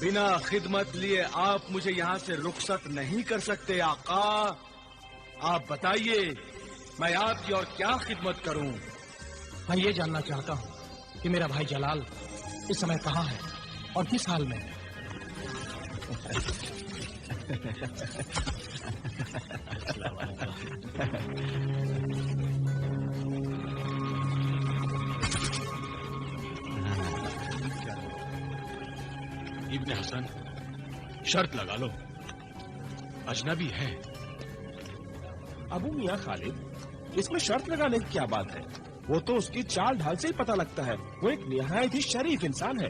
बिना खिदमत लिए आप मुझे यहाँ से रुखसत नहीं कर सकते आका। आप बताइए, मैं आपकी और क्या खिदमत करूं? मैं ये जानना चाहता हूँ कि मेरा भाई जलाल इस समय कहाँ है और किस हाल में है। इब्ने हसन, शर्त लगा लो, अजनबी है। अबू मियां खालिद, इसमें शर्त लगाने की क्या बात है? वो तो उसकी चाल ढाल से ही पता लगता है। वो एक निहायत ही शरीफ इंसान है।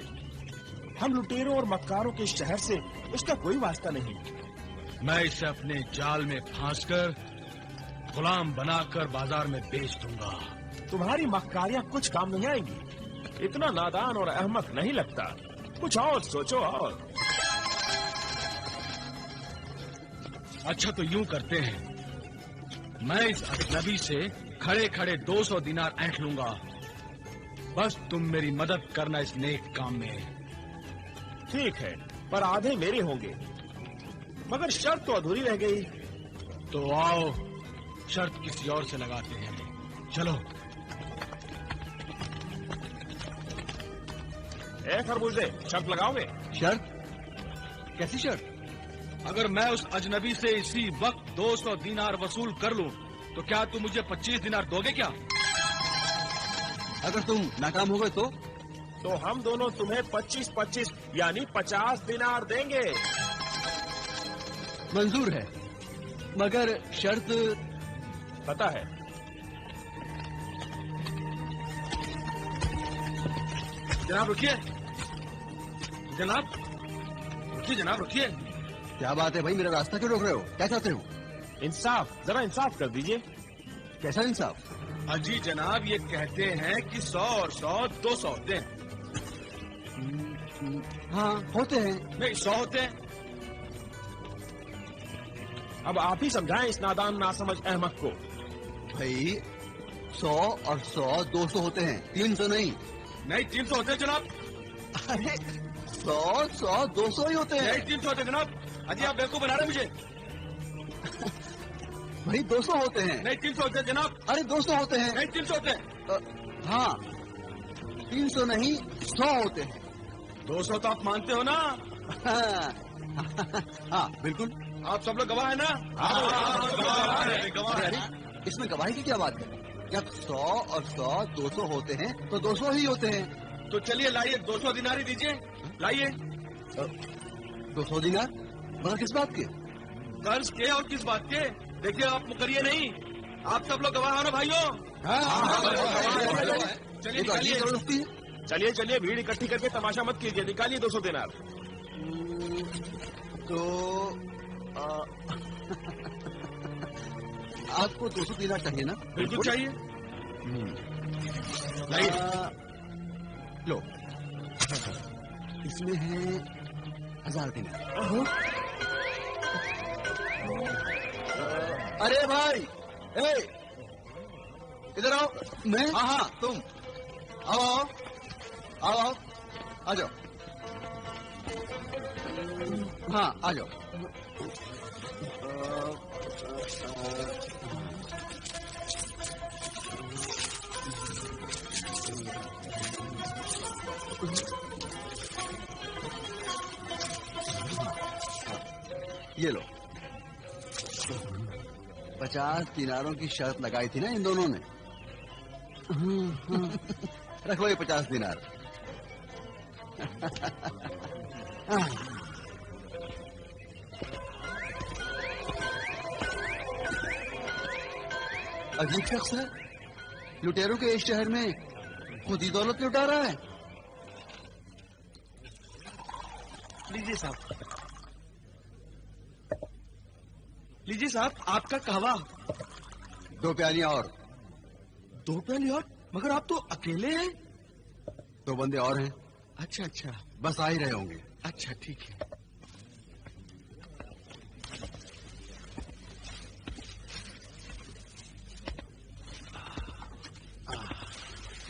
हम लुटेरों और मक्कारों के शहर से उसका कोई वास्ता नहीं। मैं इसे अपने जाल में फांसकर गुलाम बनाकर बाजार में बेच दूंगा। तुम्हारी मक्कारियां कुछ काम नहीं आएंगी। इतना नादान और अहमक नहीं लगता। कुछ और सोचो। और अच्छा तो यूं करते हैं, मैं इस अजनबी से खड़े खड़े 200 दिनार ऐंठ लूंगा। बस तुम मेरी मदद करना इस नेक काम में। ठीक है, पर आधे मेरे होंगे। मगर शर्त तो अधूरी रह गई। तो आओ शर्त किसी और से लगाते हैं। चलो। ए खरबूजे, शर्त लगाओगे? शर्त? कैसी शर्त? अगर मैं उस अजनबी से इसी वक्त 200 दिनार वसूल कर लूं, तो क्या तुम मुझे 25 दिनार दोगे क्या? अगर तुम नाकाम हो गए तो हम दोनों तुम्हें 25-25 यानी 50 दिनार देंगे। मंजूर है, मगर शर्त पता है। जनाब रुकिए, जनाब रुकिए, जनाब रुकिए। क्या बात है भाई, मेरा रास्ता क्यों रोक रहे हो? क्या चाहते हो? इंसाफ, जरा इंसाफ कर दीजिए। कैसा इंसाफ? अजी जनाब, ये कहते हैं कि 100 और 100 200 होते हैं। हाँ होते हैं। नहीं, 100 होते हैं। अब आप ही समझाएं इस नादान नासमझ अहमक को। भाई 100 और 100 200 होते हैं, 300 नहीं। नहीं, 300 होते हैं जनाब। अरे 100 100 200 ही होते हैं। नहीं, 300 होते हैं जनाब। अजी आप बेवकूफ बना रहे हैं मुझे। भाई 200 होते हैं। नहीं, 300 होते हैं जनाब। अरे 200 होते हैं। नहीं, 300 होते हैं। हाँ 300 नहीं 100 होते हैं। 200 तो आप मानते हो ना? हाँ बिल्कुल। आप सब लोग गवाह है ना? गवाह है। अरे इसमें गवाही की क्या बात है? जब 100 और 100 200 होते हैं तो 200 ही होते हैं। तो चलिए लाइए, 200 दिनार ही दीजिए। लाइए। 200 दिनार? मगर किस बात के? कर्ज के और किस बात के? देखिए आप मुकरिए नहीं। आप सब लोग गवाह हो ना भाइयों? ये तो अजीब जबरदस्ती है। चलिए चलिए, भीड़ इकट्ठी करके तमाशा मत कीजिए। निकालिए 200 दिनार। तो आपको 200 दिनार चाहिए ना? बिल्कुल चाहिए। लाइए। लो, इसमें है 1000 दिनार। अरे भाई, इधर आओ। मैं? हाँ तुम आओ आओ आओ, आ जाओ। हाँ आ जाओ। ये लो, 50 दिनारों की शर्त लगाई थी ना इन दोनों ने। रख लो ये 50 दिनार। अजीब शख्स है, लुटेरों के इस शहर में खुद ही दौलत लुटा रहा है। लीजिए साहब, लीजिए साहब, आपका कहवा। 2 प्यालियां और। 2 प्याली और? मगर आप तो अकेले हैं। 2 बंदे और हैं। अच्छा अच्छा, बस आ ही रहे होंगे। अच्छा ठीक है।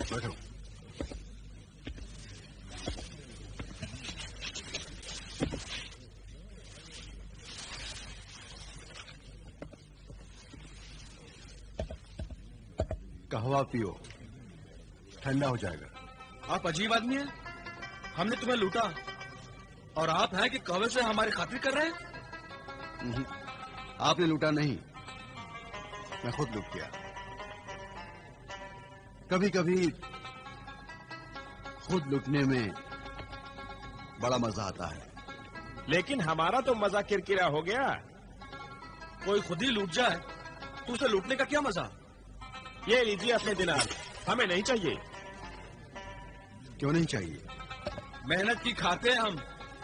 बैठो। कहवा पियो, ठंडा हो जाएगा। आप अजीब आदमी हैं। हमने तुम्हें लूटा और आप हैं कि कहवे से हमारी खातिर कर रहे हैं। आपने लूटा नहीं, मैं खुद लूट गया। कभी कभी खुद लूटने में बड़ा मजा आता है। लेकिन हमारा तो मजा किरकिरा हो गया। कोई खुद ही लूट जाए तो उसे लूटने का क्या मजा। ये लीजिए अपने दिनार, हमें नहीं चाहिए। क्यों नहीं चाहिए? मेहनत की खाते हैं हम,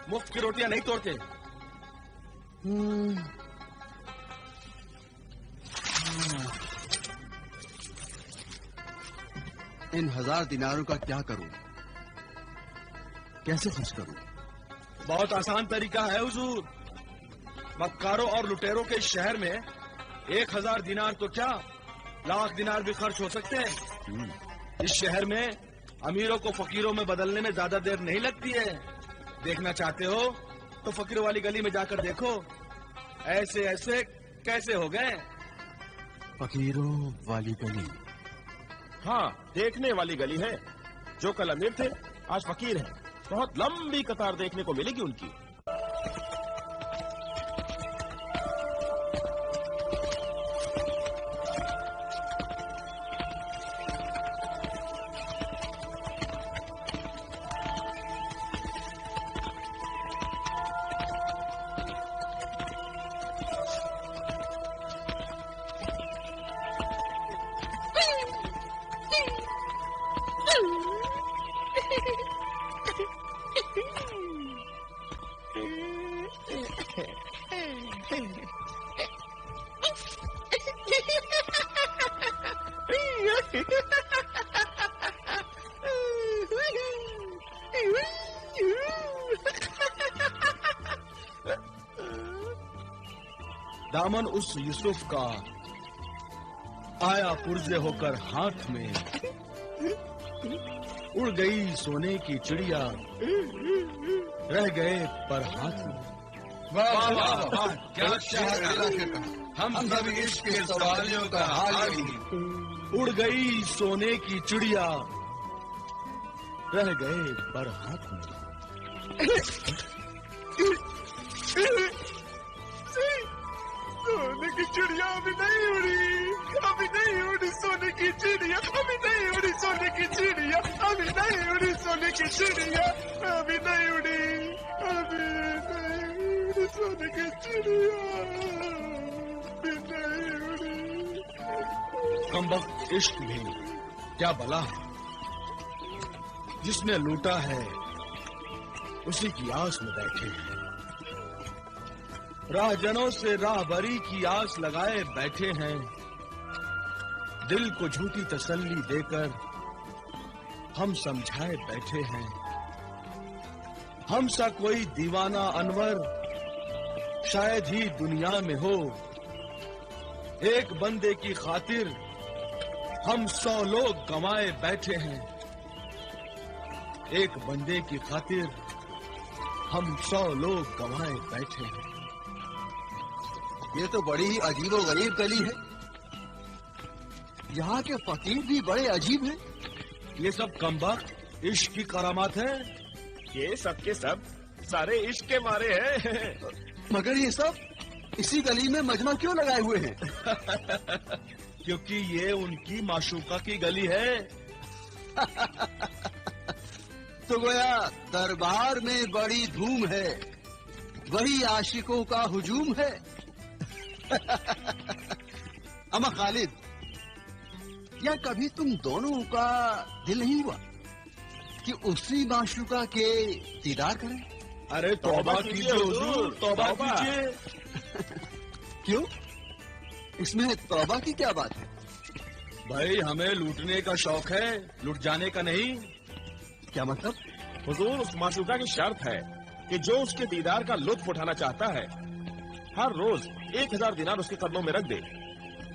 मुफ्त की रोटियां नहीं तोड़ते। इन 1000 दिनारों का क्या करूं? कैसे खर्च करूं? बहुत आसान तरीका है हुजूर। मक्कारों और लुटेरों के शहर में 1000 दिनार तो क्या, लाख दिनार भी खर्च हो सकते हैं। इस शहर में अमीरों को फकीरों में बदलने में ज्यादा देर नहीं लगती है। देखना चाहते हो तो फकीरों वाली गली में जाकर देखो, ऐसे ऐसे कैसे हो गए। फकीरों वाली गली? हाँ, देखने वाली गली है। जो कल अमीर थे आज फकीर हैं। बहुत लंबी कतार देखने को मिलेगी उनकी। दामन उस यूसुफ का आया पुर्जे होकर हाथ में, उड़ गई सोने की चिड़िया, रह गए पर हाथ में। वाह वाह वाह, क्या हम सब इश्क के सवालियों का हाल ही। उड़ गई सोने की चिड़िया, रह गए पर हाथ में। सोने की चिड़िया अभी नहीं उड़ी, अभी नहीं उड़ी सोने की चिड़िया, अभी नहीं उड़ी सोने की चिड़िया, अभी नहीं उड़ी सोने की चिड़िया, अभी नहीं उड़ी, अभी नहीं उड़ी सोने की चिड़िया, अभी नहीं उड़ी। कमबख्त इश्क भी क्या बला है, जिसने लूटा है उसी की आस में बैठे हैं। राहजनों से राहबरी की आस लगाए बैठे हैं, दिल को झूठी तसल्ली देकर हम समझाए बैठे हैं। हम सा कोई दीवाना अनवर शायद ही दुनिया में हो, एक बंदे की खातिर हम 100 लोग गंवाए बैठे हैं। एक बंदे की खातिर हम 100 लोग गंवाए बैठे हैं। ये तो बड़ी ही अजीब और गरीब गली है। यहाँ के फकीर भी बड़े अजीब हैं। ये सब कमबख्त इश्क की करामात है। ये सब के सब सारे इश्क के मारे हैं। मगर ये सब इसी गली में मजमा क्यों लगाए हुए हैं? क्योंकि ये उनकी माशूका की गली है। तो गोया दरबार में बड़ी धूम है, वही आशिकों का हुजूम है। अमा खालिद, या कभी तुम दोनों का दिल नहीं हुआ कि उसी माशूका के दीदार करें? अरे तौबा कीजिए हुजूर, तौबा कीजिए। क्यों? इसमें तौबा की क्या बात है? भाई हमें लूटने का शौक है, लुट जाने का नहीं। क्या मतलब? हुजूर, उस माशूका की शर्त है कि जो उसके दीदार का लुत्फ उठाना चाहता है हर रोज 1000 दिनार उसके कदमों में रख दे,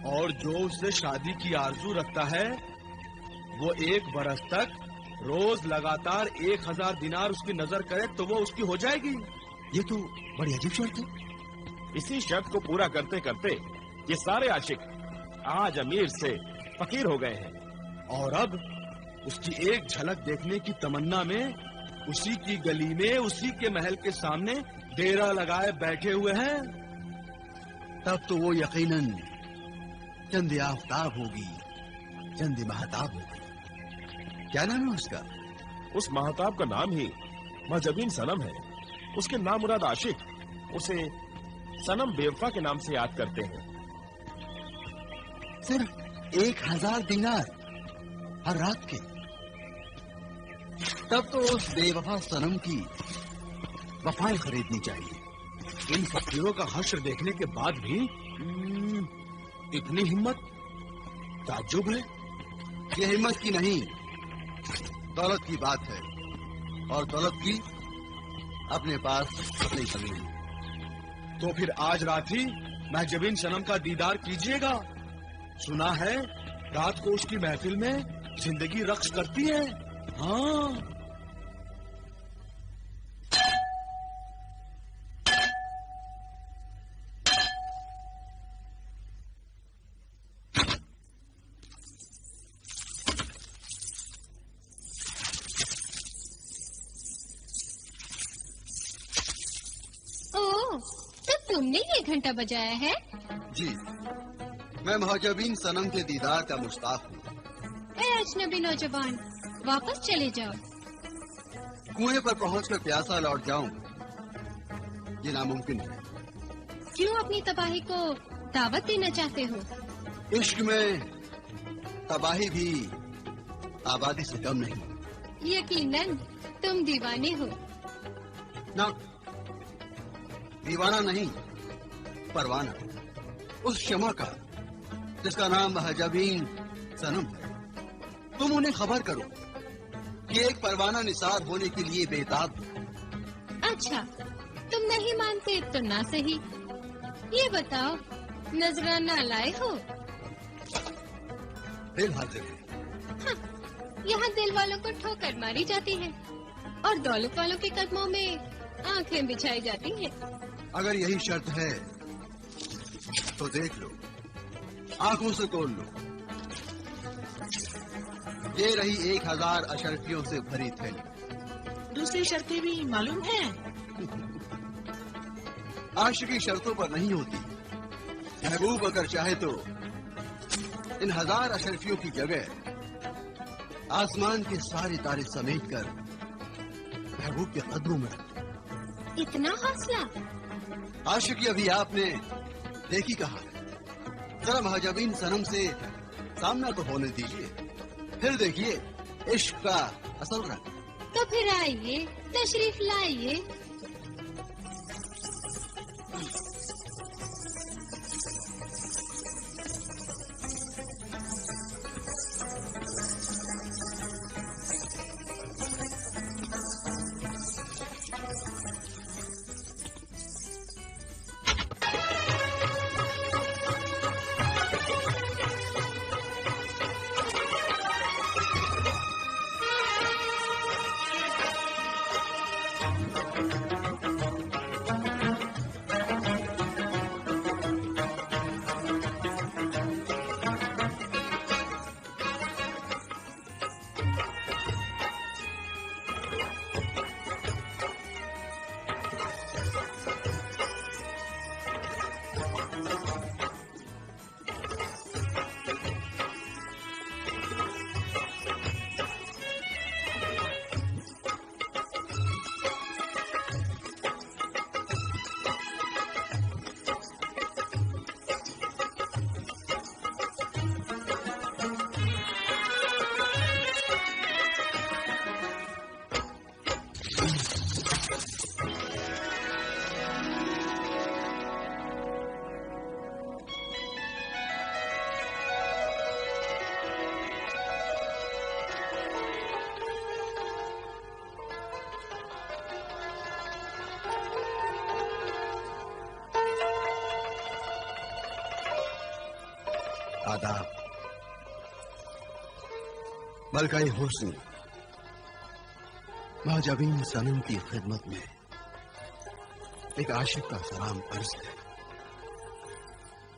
और जो उससे शादी की आरजू रखता है वो 1 बरस तक रोज लगातार 1000 दिनार उसकी नजर करे तो वो उसकी हो जाएगी। ये तो बड़ी अजीब शर्त है। इसी शर्त को पूरा करते करते ये सारे आशिक आज अमीर से फकीर हो गए हैं। और अब उसकी एक झलक देखने की तमन्ना में उसी की गली में, उसी के महल के सामने डेरा लगाए बैठे हुए हैं। तब तो वो यकीनन चंद आफताब होगी, चंद महताब होगी। क्या नाम है उसका? उस महताब का नाम ही महजबीन सनम है। उसके नाम मुराद आशिक उसे सनम बेवफा के नाम से याद करते हैं। सिर्फ 1000 दिनार हर रात के। तब तो उस बेवफा सनम की वफाएं खरीदनी चाहिए। इन फकीरों का हश्र देखने के बाद भी इतनी हिम्मत, ताज्जुब है। ये हिम्मत की नहीं, दौलत की बात है। और दौलत की अपने पास अपनी कमी नहीं। तो फिर आज रात ही महजबीन सनम का दीदार कीजिएगा। सुना है रात को उसकी महफिल में जिंदगी रक्स करती है। हाँ, तुमने ये घंटा बजाया है? जी, मैं महजबीन सनम के दीदार का मुश्ताक हूँ। ए अजनबी नौजवान, वापस चले जाओ। कुएं पर पहुंचकर प्यासा लौट जाऊं, ये नामुमकिन है। क्यों अपनी तबाही को दावत देना चाहते हो? इश्क में तबाही भी आबादी से कम नहीं। यकीनन तुम दीवाने हो। ना, दीवाना नहीं, परवाना। उस शमा का जिसका नाम महजबीन सनम है। तुम उन्हें खबर करो कि एक परवाना निसार होने के लिए बेताब है। अच्छा, तुम नहीं मानते तो ना सही। ये बताओ, नजराना लाए हो? दिल हाजिर है। हाँ, यहाँ दिल वालों को ठोकर मारी जाती है और दौलत वालों के कदमों में आंखें बिछाई जाती हैं। अगर यही शर्त है तो देख लो, आंखों से तोल लो। ये रही 1000 अशरफियों से भरी थैली। दूसरी शर्तें भी मालूम है? आशिकी शर्तों पर नहीं होती। महबूब अगर चाहे तो इन 1000 अशरफियों की जगह आसमान के सारे तारे समेट कर महबूब के कदमों में रख। इतना हौसला? आशिकी अभी आपने देखी कहा है। जरा महजबीन सनम से सामना तो होने दीजिए, फिर देखिए इश्क का असल रंग। तो फिर आइए, तशरीफ लाइए। आदाब। मलकाए हुस्न महजबीन सनम की खिदमत में एक आशिक का सलाम अर्ज है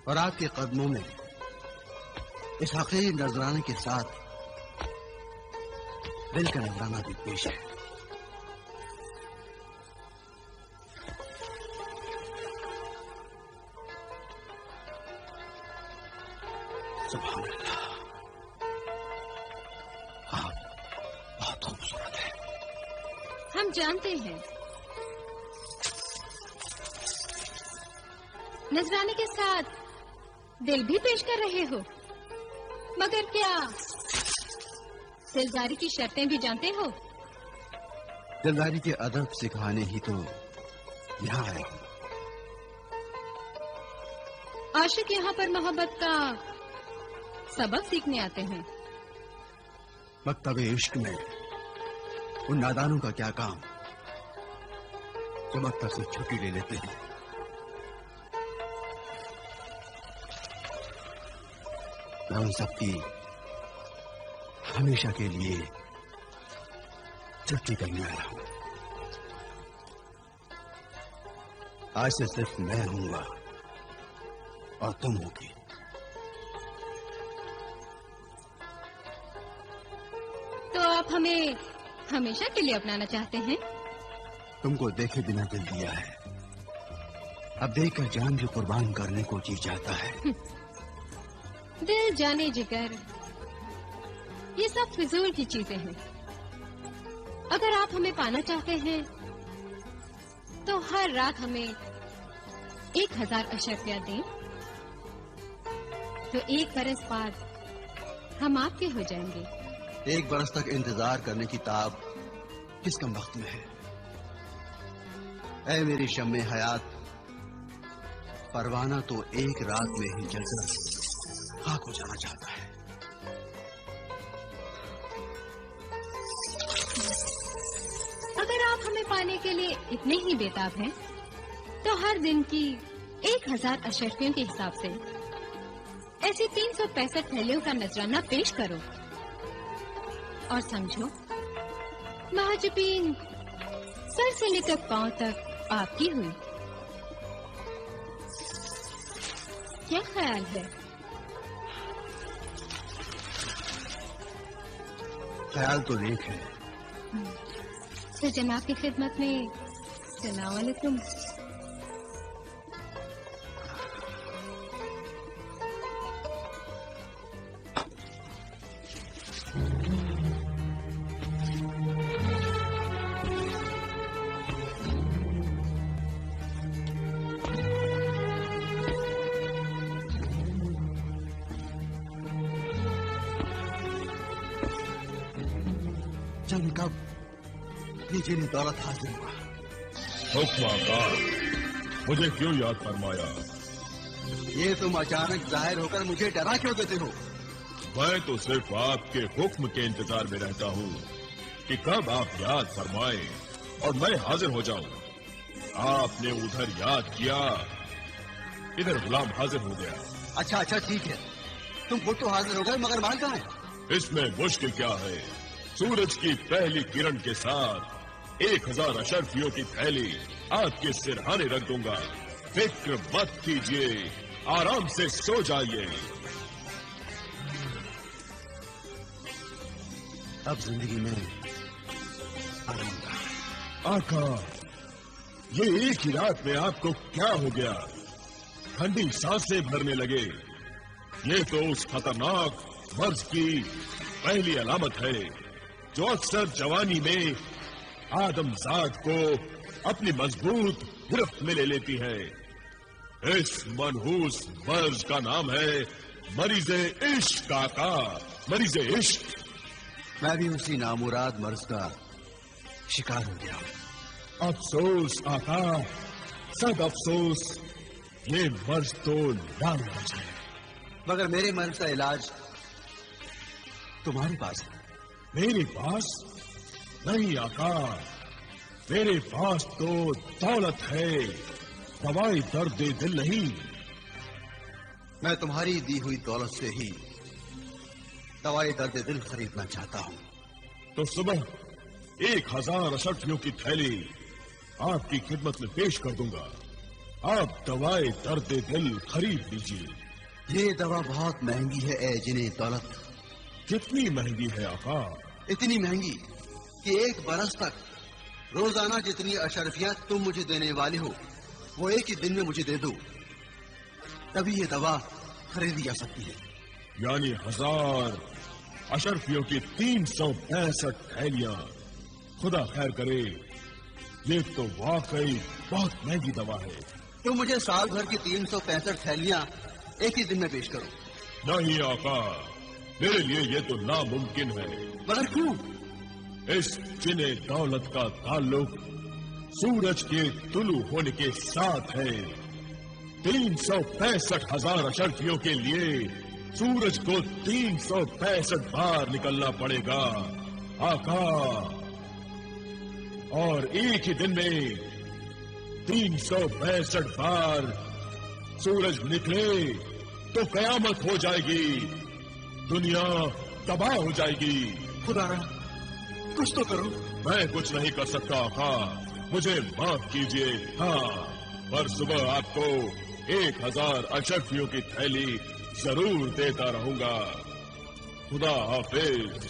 और आपके कदमों में इस हकीर नजराने के साथ दिल का नजराना भी पेश है। सुभान अल्लाह, आप बहुत खूबसूरत है। हम जानते हैं नजराने के साथ दिल भी पेश कर रहे हो, मगर क्या दिलदारी की शर्तें भी जानते हो? दिलदारी के अदब सिखाने ही तो यहाँ आए। आशिक यहाँ पर मोहब्बत का सबक सीखने आते हैं। मकतबे इश्क में उन नादानों का क्या काम जो मकतब से छुट्टी ले लेते हैं। मैं उन सबकी हमेशा के लिए छुट्टी करने आया हूं। आज से सिर्फ मैं हूंगा और तुम होगी। तो आप हमें हमेशा के लिए अपनाना चाहते हैं? तुमको देखे बिना दिल दिया है, अब देखकर जान भी कुर्बान करने को जी चाहता है। दिल जाने जिगर ये सब फिजूल की चीजें हैं। अगर आप हमें पाना चाहते हैं तो हर रात हमें 1000 अशर्फिया दें, तो 1 बरस बाद हम आपके हो जाएंगे। 1 बरस तक इंतजार करने की ताब किस कम वक्त में है। ऐ मेरी शम्मे हयात, परवाना तो 1 रात में ही जलकर खाक हो जाना चाहता है। अगर आप हमें पाने के लिए इतने ही बेताब हैं, तो हर दिन की 1000 अशर्फियों के हिसाब से ऐसी 365 थैलियों का नजराना पेश करो और समझो महजबीन सर से लेकर पांव तक आपकी हुई। क्या ख्याल है? ख्याल तो नेक है। तो जनाब की खिदमत में सलाम अलैकुम। जाने कब ये जेनी दौलत हासिल हुआ। हुक्म आका, मुझे क्यों याद फरमाया? ये तुम अचानक जाहिर होकर मुझे डरा क्यों देते हो? मैं तो सिर्फ आपके हुक्म के इंतजार में रहता हूँ कि कब आप याद फरमाएं और मैं हाजिर हो जाऊं। आपने उधर याद किया, इधर गुलाम हाजिर हो गया। अच्छा ठीक है, तुम खुद तो हाजिर हो गए, मगर माल कहाँ है? इसमें मुश्किल क्या है? सूरज की पहली किरण के साथ 1000 अशर्फियों की थैली आपके सिरहाने रख दूंगा। फिक्र मत कीजिए, आराम से सो जाइए। अब जिंदगी में आराम का। आका, ये एक ही रात में आपको क्या हो गया? ठंडी सांसें भरने लगे। ये तो उस खतरनाक मर्ज की पहली अलामत है जो अक्सर जवानी में आदमजाद को अपनी मजबूत गिरफ्त में ले लेती है। इस मनहूस मर्ज का नाम है मरीज़े इश्क। आका, मरीज़े इश्क। मैं भी उसी नामुराद मर्ज का शिकार हो गया हूँ। अफसोस आका, सब अफसोस, ये मर्ज तो लाइलाज है। मगर मेरे मर्ज का इलाज तुम्हारे पास है। मेरे पास नहीं आका, मेरे पास तो दौलत है, दवाई दर्द दिल नहीं। मैं तुम्हारी दी हुई दौलत से ही दवाई दर्द दिल खरीदना चाहता हूँ। तो सुबह 1000 अशर्फियों की थैली आपकी खिदमत में पेश कर दूंगा। आप दवाई दर्द दिल खरीद लीजिए। ये दवा बहुत महंगी है ए जिने दौलत। कितनी महंगी है आका? इतनी महंगी कि 1 बरस तक रोजाना जितनी अशरफियां तुम मुझे देने वाले हो वो एक ही दिन में मुझे दे दो, तभी ये दवा खरीदी जा सकती है। यानी 1000 अशरफियों की 365 थैलियां। खुदा खैर करे, ये तो वाकई बहुत महंगी दवा है। तुम मुझे साल भर की 365 थैलियां एक ही दिन में पेश करो। नहीं आका, मेरे लिए ये तो नामुमकिन है। मगर क्यों? इस जिने दौलत का ताल्लुक सूरज के तुलू होने के साथ है। 365,000 अशरफियों के लिए सूरज को 365 बार निकलना पड़ेगा आका, और एक ही दिन में 365 बार सूरज निकले तो कयामत हो जाएगी, दुनिया तबाह हो जाएगी। खुदारा कुछ तो करो। मैं कुछ नहीं कर सकता आका, मुझे माफ कीजिए। हाँ, पर सुबह आपको 1000 अशरफियों की थैली जरूर देता रहूंगा। खुदा हाफिज।